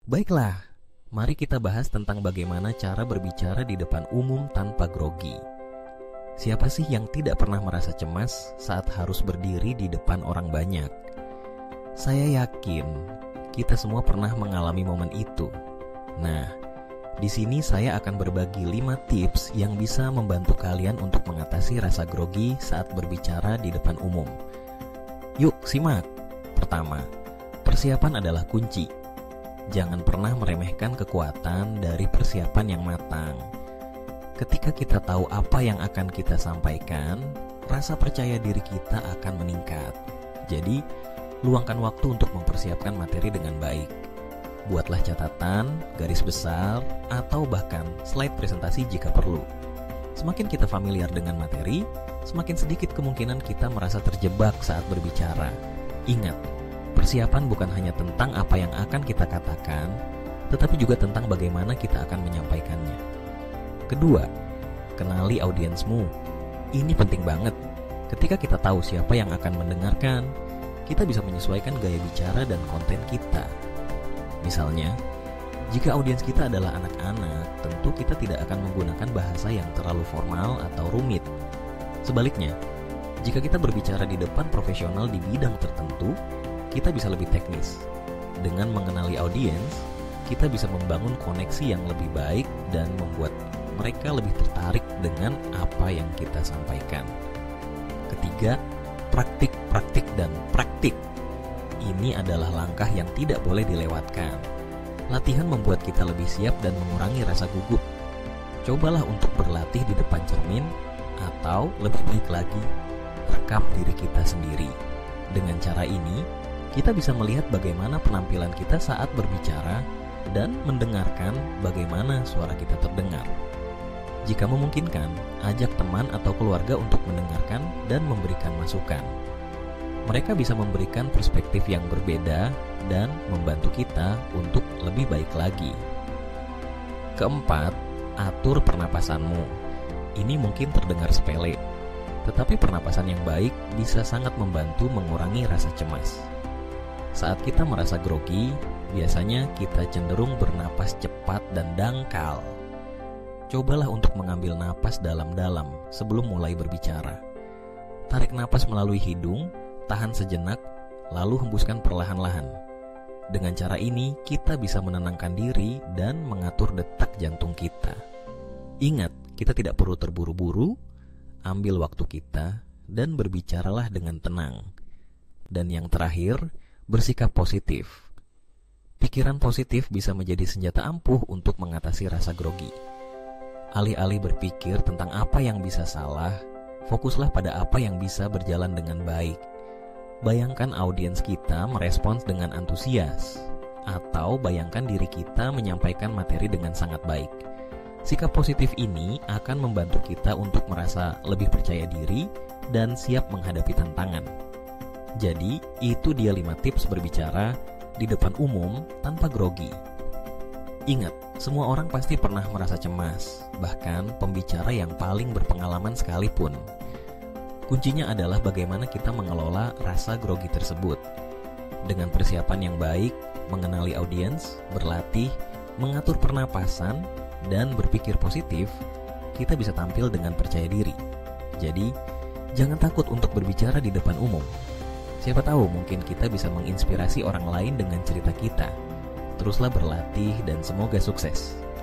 Baiklah, mari kita bahas tentang bagaimana cara berbicara di depan umum tanpa grogi. Siapa sih yang tidak pernah merasa cemas saat harus berdiri di depan orang banyak? Saya yakin kita semua pernah mengalami momen itu. Nah, di sini saya akan berbagi 5 tips yang bisa membantu kalian untuk mengatasi rasa grogi saat berbicara di depan umum. Yuk, simak. Pertama, persiapan adalah kunci. Jangan pernah meremehkan kekuatan dari persiapan yang matang. Ketika kita tahu apa yang akan kita sampaikan, rasa percaya diri kita akan meningkat. Jadi, luangkan waktu untuk mempersiapkan materi dengan baik. Buatlah catatan, garis besar, atau bahkan slide presentasi jika perlu. Semakin kita familiar dengan materi, semakin sedikit kemungkinan kita merasa terjebak saat berbicara. Ingat, persiapan bukan hanya tentang apa yang akan kita katakan, tetapi juga tentang bagaimana kita akan menyampaikannya. Kedua, kenali audiensmu. Ini penting banget. Ketika kita tahu siapa yang akan mendengarkan, kita bisa menyesuaikan gaya bicara dan konten kita. Misalnya, jika audiens kita adalah anak-anak, tentu kita tidak akan menggunakan bahasa yang terlalu formal atau rumit. Sebaliknya, jika kita berbicara di depan profesional di bidang tertentu, kita bisa lebih teknis. Dengan mengenali audiens, kita bisa membangun koneksi yang lebih baik dan membuat mereka lebih tertarik dengan apa yang kita sampaikan. Ketiga, praktik, dan praktik. Ini adalah langkah yang tidak boleh dilewatkan. Latihan membuat kita lebih siap dan mengurangi rasa gugup. Cobalah untuk berlatih di depan cermin, atau lebih baik lagi, rekam diri kita sendiri. Dengan cara ini, kita bisa melihat bagaimana penampilan kita saat berbicara dan mendengarkan bagaimana suara kita terdengar. Jika memungkinkan, ajak teman atau keluarga untuk mendengarkan dan memberikan masukan. Mereka bisa memberikan perspektif yang berbeda dan membantu kita untuk lebih baik lagi. Keempat, atur pernapasanmu. Ini mungkin terdengar sepele, tetapi pernapasan yang baik bisa sangat membantu mengurangi rasa cemas. Saat kita merasa grogi, biasanya kita cenderung bernapas cepat dan dangkal. Cobalah untuk mengambil napas dalam-dalam sebelum mulai berbicara. Tarik napas melalui hidung, tahan sejenak, lalu hembuskan perlahan-lahan. Dengan cara ini, kita bisa menenangkan diri dan mengatur detak jantung kita. Ingat, kita tidak perlu terburu-buru, ambil waktu kita, dan berbicaralah dengan tenang. Dan yang terakhir, bersikap positif. Pikiran positif bisa menjadi senjata ampuh untuk mengatasi rasa grogi. Alih-alih berpikir tentang apa yang bisa salah, fokuslah pada apa yang bisa berjalan dengan baik. Bayangkan audiens kita merespons dengan antusias, atau bayangkan diri kita menyampaikan materi dengan sangat baik. Sikap positif ini akan membantu kita untuk merasa lebih percaya diri dan siap menghadapi tantangan. Jadi, itu dia 5 tips berbicara di depan umum tanpa grogi. Ingat, semua orang pasti pernah merasa cemas, bahkan pembicara yang paling berpengalaman sekalipun. Kuncinya adalah bagaimana kita mengelola rasa grogi tersebut. Dengan persiapan yang baik, mengenali audiens, berlatih, mengatur pernapasan, dan berpikir positif, kita bisa tampil dengan percaya diri. Jadi, jangan takut untuk berbicara di depan umum. Siapa tahu mungkin kita bisa menginspirasi orang lain dengan cerita kita. Teruslah berlatih dan semoga sukses.